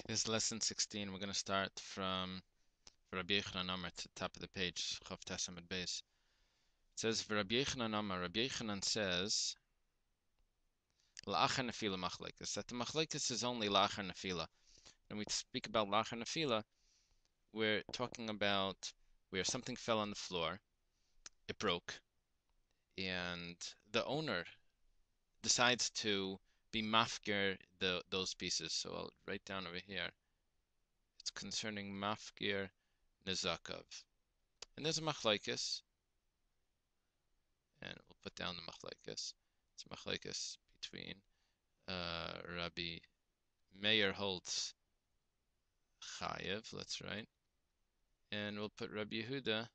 This is lesson 16. We're going to start from Rabbi Yochanan Amar to the top of the page, Chav Tesam at base. It says, Rabbi Yochanan Amar, Rabbi Yochanan says, La'achar nefila machlekes, that the machlekes is only la'achar nefila. When we speak about la'achar nefila, we're talking about where something fell on the floor, it broke, and the owner decides to be mafgir those pieces. So I'll write down over here. It's concerning mafgir nizakav. And there's a machlekes, and we'll put down the machlekes. It's a machlekes between Rabbi Meir holds chayev, let's write, and we'll put Rabbi Yehuda.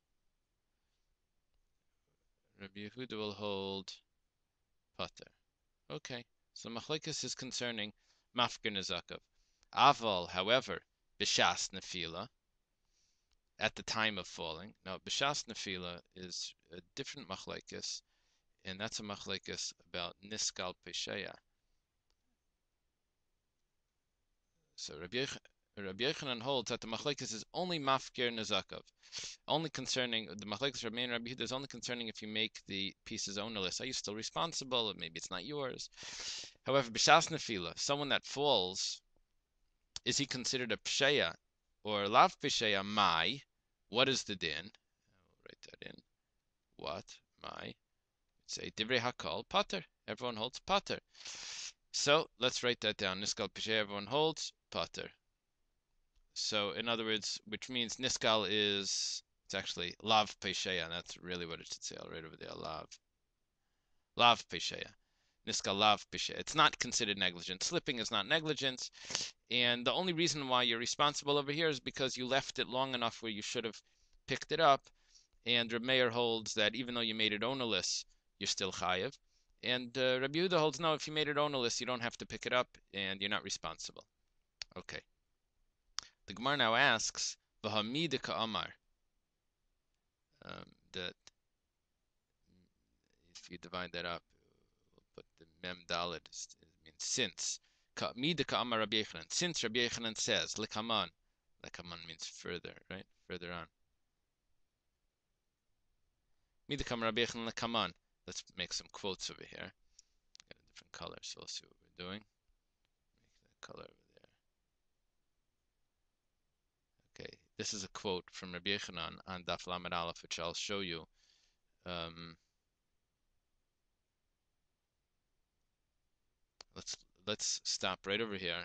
Rabbi Yehuda will hold pater. Okay, so machlekes is concerning mafker nezakav. Aval, however, b'shas nefila, at the time of falling. Now, b'shas nefila is a different machlekes, and that's a machlekes about niskal pesheya. So Rabbi Yochanan holds that the machlekes is only mafkir nezakav, only concerning the machlekes Rabbi and Rabbi Yehuda is only concerning if you make the pieces ownerless. Are you still responsible? Maybe it's not yours. However, b'shas nefila, someone that falls, is he considered a psheya or lav psheya? Mai, what is the din? I'll write that in. What mai? Say divrei hakol pater. Everyone holds pater. So let's write that down. Niskal psheya, everyone holds pater. So in other words, which means niskal is, it's actually lav pesheya. That's really what it should say. I'll write over there. Lav pesheya. Niskal lav pesheya. It's not considered negligence. Slipping is not negligence. And the only reason why you're responsible over here is because you left it long enough where you should have picked it up. And Reb Meir holds that even though you made it ownerless, you're still chayev. And Rabbi Yehuda holds, no, if you made it ownerless, you don't have to pick it up, and you're not responsible. Okay. The Gemara now asks, "V'hamidika amar," that if you divide that up, we'll put the mem dalet, it means since. Ka'midika amar Rabbi Yochanan. Since Rabbi Yochanan says, "Lekaman," lekaman means further, right? Further on. Midika amar Rabbi Yochanan lekaman. Let's make some quotes over here. Get a different color, so we'll see what we're doing. Make that color over there. Okay, this is a quote from Rabbi Yochanan on Daf Lamed Aleph, which I'll show you. Let's stop right over here.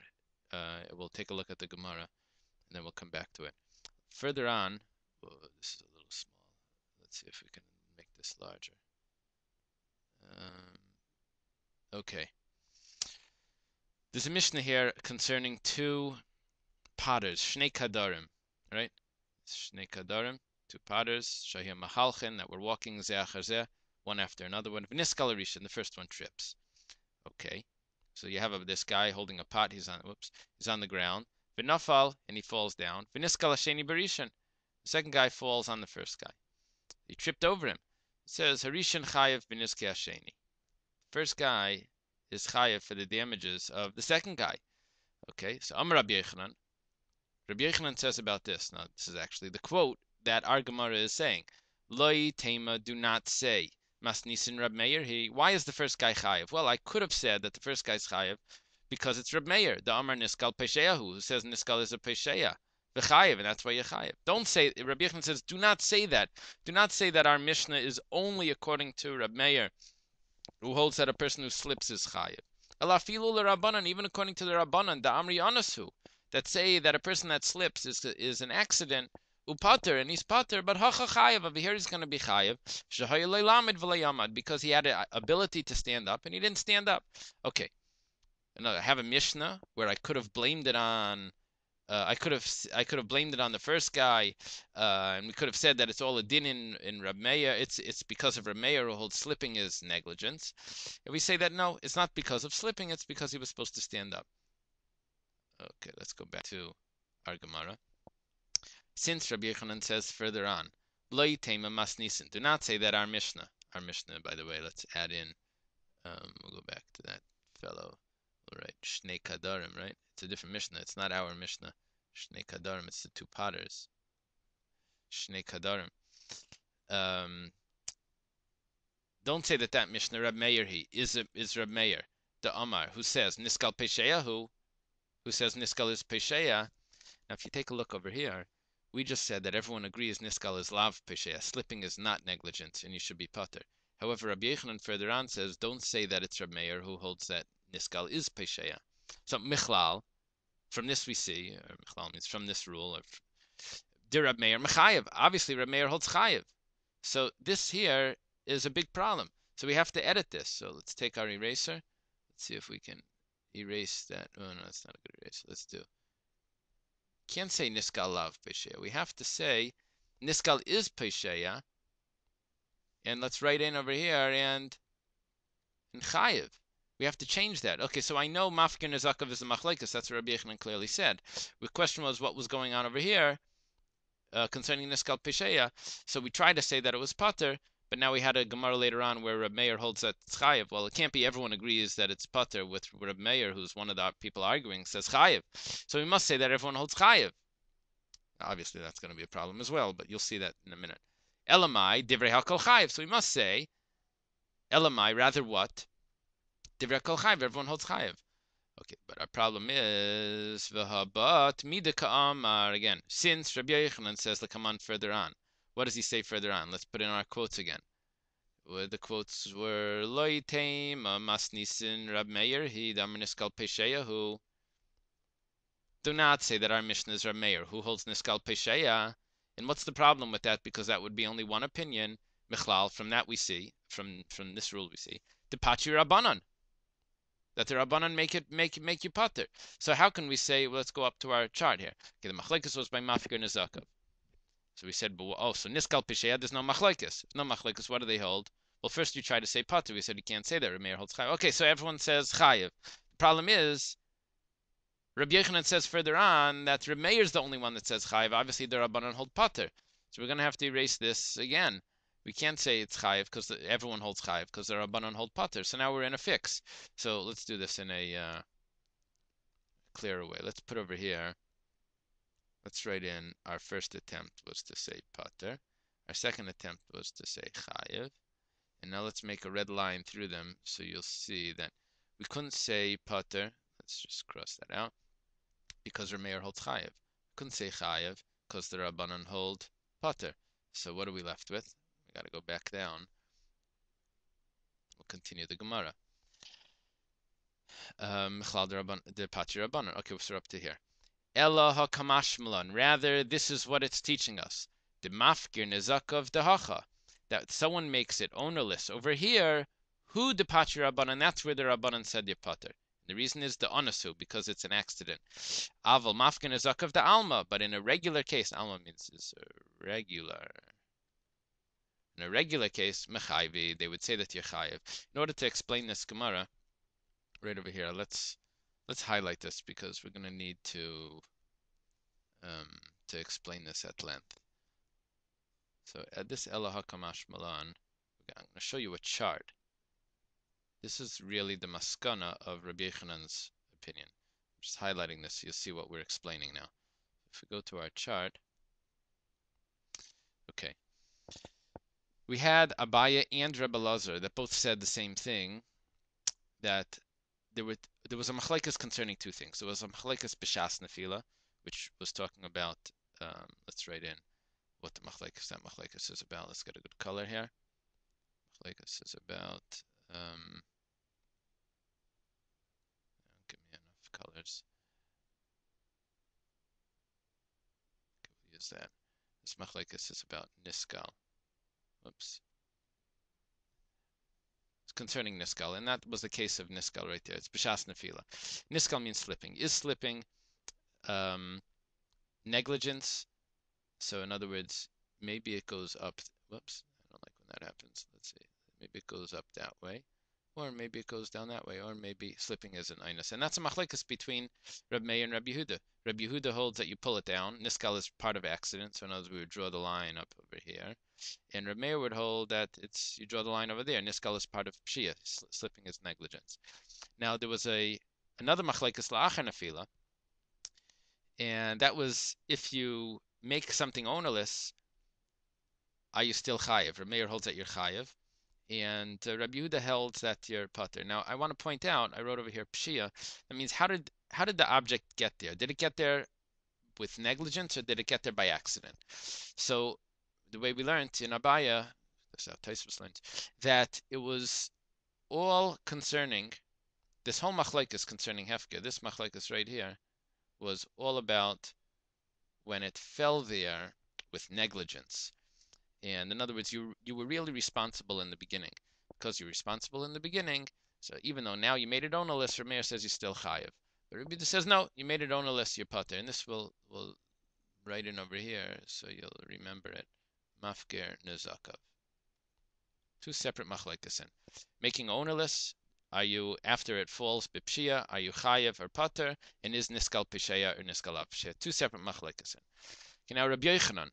We'll take a look at the Gemara, and then we'll come back to it. Further on, whoa, this is a little small. Let's see if we can make this larger. Okay. There's a Mishnah here concerning two potters, Shnei Kadarim, right? Shnei Kadarim, two potters, Shahir Mahalchin, that were walking zeh achar zeh, one after another one. V'niskal arishin, the first one trips. Okay. So you have this guy holding a pot. He's on the ground. V'nafal, and he falls down. V'niskal hasheni barishan. The second guy falls on the first guy. He tripped over him. It says harishan chayev v'niske hasheni. First guy is chayev for the damages of the second guy. Okay, so Amar Rabbi Yochanan. Rabbi Yochanan says about this. Now, this is actually the quote that our Gemara is saying. Loi tema, do not say. Mas nisin Reb Meir he. Why is the first guy chayev? Well, I could have said that the first guy's chayev because it's Reb Meir, the Amar Niskal Pesheyahu, who says Niskal is a Pesheya, the chayev, and that's why you're chayev. Don't say. Rabbi Yochanan says, do not say that. Do not say that our Mishnah is only according to Reb Meir, who holds that a person who slips is chayev. Alafilu l'Rabbanan, even according to the Rabbanan, the Amri Anasu, that say that a person that slips is an accident. Upater, and he's pater, but hacha chayev, over here he's going to be chayev, because he had an ability to stand up and he didn't stand up. Okay, I have a Mishnah where I could have blamed it on. I could have blamed it on the first guy, and we could have said that it's all a din in Reb Meir. It's because of Reb Meir who holds slipping is negligence. If we say that no, it's not because of slipping, it's because he was supposed to stand up. Okay, let's go back to our Gemara. Since Rabbi Yochanan says further on, Loi tema mas nisin, do not say that our Mishnah, by the way, let's add in, we'll go back to that fellow, we'll right. Shnei Kadarim, right? It's a different Mishnah. It's not our Mishnah. Shnei Kadarim, it's the two potters. Shnei Kadarim. Um, don't say that Mishnah, Reb Meir, is Reb Meir, the Amar, who says Niskal Pesheya, who says Niskal is Pesheya. Now, if you take a look over here, we just said that everyone agrees Niskal is Lav Pesheya. Slipping is not negligence, and you should be Pater. However, Rabbi Yechanan further on says, don't say that it's Reb Meir who holds that Niskal is Pesheya. So, Michlal, from this we see, or Michlal means from this rule, or De Reb Meir Mechayev. Obviously, Reb Meir holds Chayev. So, this here is a big problem. So, we have to edit this. So, let's take our eraser. Let's see if we can erase that. Oh, no, that's not a good eraser. Let's do. Can't say Niskal Lav Pesheya. We have to say Niskal is Pesheya. And let's write in over here and Chayev. We have to change that. Okay, so I know Mafkir Nezakav is a Machlekes. That's what Rabbi Yechanan clearly said. The question was what was going on over here concerning Niskal Pesheya. So we tried to say that it was Pater, but now we had a Gemara later on where Reb Meir holds that it's Chayev. Well, it can't be everyone agrees that it's Pater with Reb Meir, who's one of the people arguing, says Chayev. So we must say that everyone holds Chayev. Obviously, that's going to be a problem as well, but you'll see that in a minute. Elamai, Divrei HaKol Chayev. So we must say, Elamai, rather what? Divrei HaKol Chayev, everyone holds Chayev. Okay, but our problem is v'habat mida ka'amar again. Since Rabbi Yechanan says the command further on, what does he say further on? Let's put in our quotes again. Where the quotes were loitem masnisin Rab Meir he damar niskal pesheya who. Do not say that our Mishnah is Rab Meir who holds niskal pesheya. And what's the problem with that? Because that would be only one opinion. Michlal, from that we see, from this rule we see, the Pachi Rabbanan. That the Rabbanan make you pater. So how can we say, well, let's go up to our chart here. Okay, the machlekes was by Mafkir Nezakav. So we said, but so Niskal Pesheya, there's no machlekes. No machlekes, what do they hold? Well, first you try to say pater. We said you can't say that. Rameir holds chayev. Okay, so everyone says chayev. The problem is, Rabbi Yechanan says further on that Rameir is the only one that says chayev. Obviously, the Rabbanan hold pater. So we're going to have to erase this again. We can't say it's chayiv because everyone holds chayiv because the Rabbanon hold pater. So now we're in a fix. So let's do this in a clearer way. Let's put over here. Let's write in our first attempt was to say pater. Our second attempt was to say chayiv. And now let's make a red line through them so you'll see that we couldn't say pater. Let's just cross that out because Rameir holds chayiv. We couldn't say chayiv because the Rabbanon hold pater. So what are we left with? We got to go back down. We'll continue the Gemara. The Pachi Rabbanon. Okay, we're up to here. Ella hakamashmalan. Rather, this is what it's teaching us. The mafkir nezakav dehacha. That someone makes it ownerless. Over here, who the Pachi Rabbanon? That's where the Rabbanon said the pater. The reason is the onasu, because it's an accident. Aval mafkir nezakav de alma. But in a regular case, alma means is regular. In a regular case, mechayvi, they would say that you're chayiv. In order to explain this Gemara, right over here, let's highlight this because we're going to need to explain this at length. So at this Elah HaKamash Malan, I'm going to show you a chart. This is really the maskana of Rabbi Yechanan's opinion. I'm just highlighting this so you'll see what we're explaining now. If we go to our chart, okay. We had Abaya and Rebbe Lazar that both said the same thing, that there was a machlekes concerning two things. There was a machlekes b'shas nefila, which was talking about, let's write in what the that machlekes is about. Let's get a good color here. Machlekes is about, give me enough colors. Okay, we'll use that. This machlekes is about niskal. Oops. It's concerning niskal, and that was the case of niskal right there. It's b'shas nefila. Niskal means slipping. Is slipping negligence? So in other words, maybe it goes up. Whoops, I don't like when that happens. Let's see. Maybe it goes up that way, or maybe it goes down that way, or maybe slipping is an einus. And that's a machlekes between Reb Meir and Reb Yehuda. Reb Yehuda holds that you pull it down. Niskal is part of accident, so in other words, we would draw the line up over here. And Reb Meir would hold that you draw the line over there. Niskal is part of pshia. Slipping is negligence. Now there was a another machlekes la'achar nefila, and that was if you make something ownerless, are you still chayiv? Rav Meir holds that you're chayiv, and Rabbi Yehuda held that you're pater. Now, I want to point out, I wrote over here pshia. That means how did the object get there? Did it get there with negligence, or did it get there by accident? So the way we learned in Abaya, that's how Taisvus learned, that it was all concerning, this whole machlekes concerning Hefker, this machlekes right here, was all about when it fell there with negligence. And in other words, you were really responsible in the beginning. Because you're responsible in the beginning, so even though now you made it ownerless, Rameir says you're still chayiv. But Rabbi says, no, you made it ownerless, you're pater. And this will write in over here, so you'll remember it. Mafker nezakav. Two separate machlekesen. Making ownerless, are you, after it falls, bipshia, are you chayiv or pater, and is niskal pisheya or niskal apshia? Two separate machlekesen. Okay, now Rabbi Yochanan.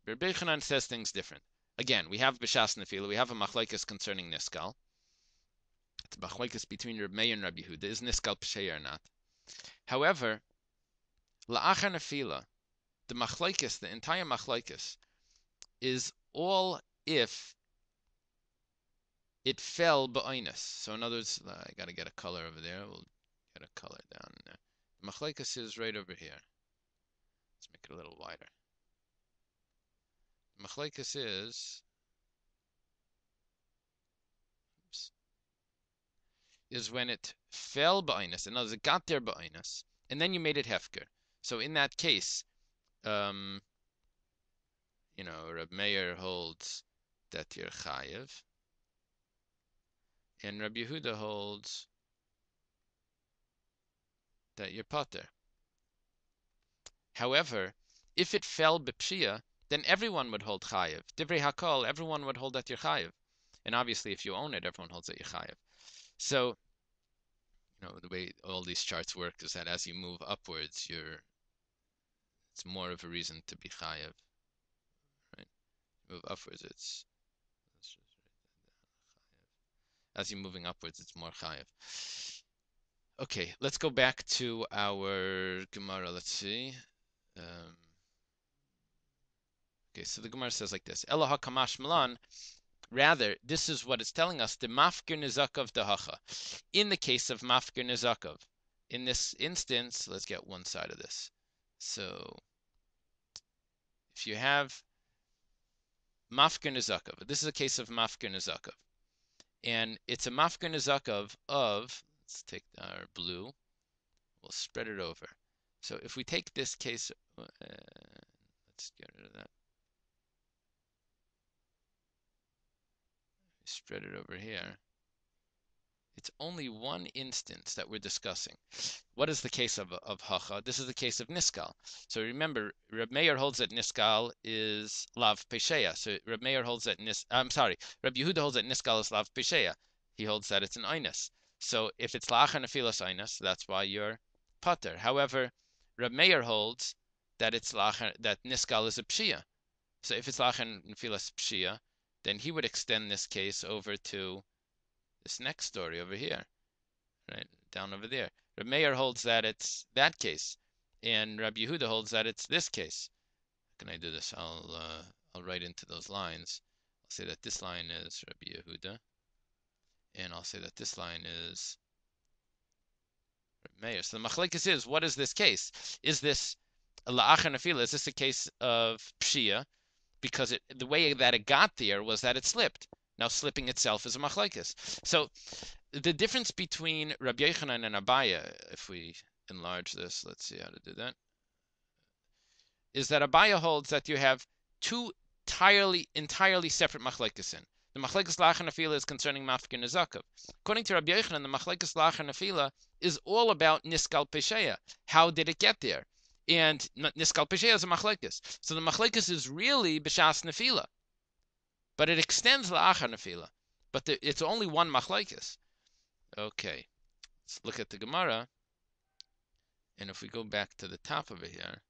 Rabbi Yochanan says things different. Again, we have b'shas nefila, we have a machlekes concerning niskal. It's a machlekes between Rabbi Meir and Rabbi Yehuda. Is niskal pisheya or not? However, la'achar nefila, the machlekes, the entire machlekes, is all if it fell ba'inus. So in other words, I got to get a color over there. We'll get a color down there. The machlekes is right over here. Let's make it a little wider. The machlekes is when it fell ba'inus. In other words, it got there ba'inus, and then you made it hefker. So in that case, Reb Meir holds that you're chayiv, and Rabbi Yehuda holds that you're pater. However, if it fell b'pshia, then everyone would hold chayiv. Divrei hakol, everyone would hold that you're chayiv. And obviously, if you own it, everyone holds that you're chayiv. So, the way all these charts work is that as you move upwards, it's more of a reason to be chayiv. Right? Move upwards, as you're moving upwards, it's more chayiv. Okay, let's go back to our Gemara. Let's see. Okay, so the Gemara says like this: Eloha kamash malan. Rather, this is what it's telling us: the mafkir nizakov dahacha. In the case of mafkir nizakov, in this instance, let's get one side of this. So, if you have mafkir nizakov, this is a case of mafkir nizakov, and it's a mafkir nizakov of. Let's take our blue. We'll spread it over. So if we take this case, let's get rid of that. Spread it over here. It's only one instance that we're discussing. What is the case of hacha? This is the case of niskal. So remember, Reb Meir holds that niskal is lav pesheya. So Reb Meir holds that Reb Yehuda holds that niskal is lav pesheya. He holds that it's an einus. So if it's la'achar nefilas einus, that's why you're pater. However, Reb Meir holds that it's that niskal is a pshia. So if it's la'achar nefilas pshia, then he would extend this case over to this next story over here, right down over there. Reb Meir holds that it's that case, and Rabbi Yehuda holds that it's this case. How can I do this? I'll write into those lines. I'll say that this line is Rabbi Yehuda, and I'll say that this line is Reb Meir. So the machlekes is, what is this case? Is this la'achar nefila? Is this a case of pshia? Because the way that it got there was that it slipped. Now slipping itself is a machlekes. So the difference between Rabbi Yochanan and Abaya, if we enlarge this, let's see how to do that, is that Abaya holds that you have two entirely separate machlekes. The machlekes la'achar nefila is concerning mafkir nezakav. According to Rabbi Yochanan, the machlekes la'achar nefila is all about niskal pesheya. How did it get there? And niskal pesheya is a machlekes. So the machlekes is really b'shas nefila, but it extends la'achar nefila. But it's only one machlekes. Okay, let's look at the Gemara. And if we go back to the top over here,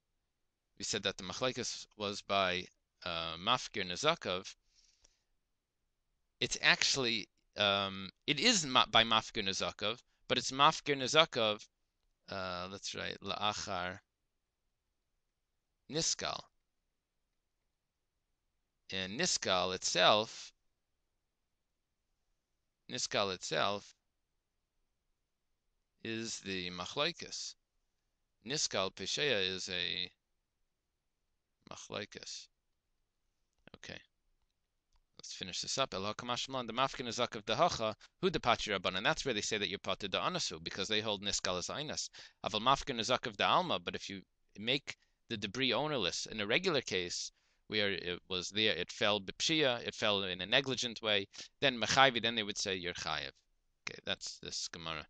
we said that the machlekes was by mafkir nezakav. It's actually, it is by mafkir nezakav, but it's mafkir nezakav. Let's write la'achar niskal. And niskal itself is the machlaikas. Niskal Pesheya is a machlaikas. Okay, let's finish this up. Elah kamashmalan the mafkin azak of dahacha who the patri rabban, and that's where they say that you're pater da anasu because they hold niskal as ainas. Aval mafkin azak of the alma, but if you make the debris ownerless in a regular case where it was there, it fell b'pshia, it fell in a negligent way, then mechayvi, then they would say you're chayev. Okay, that's this Gemara.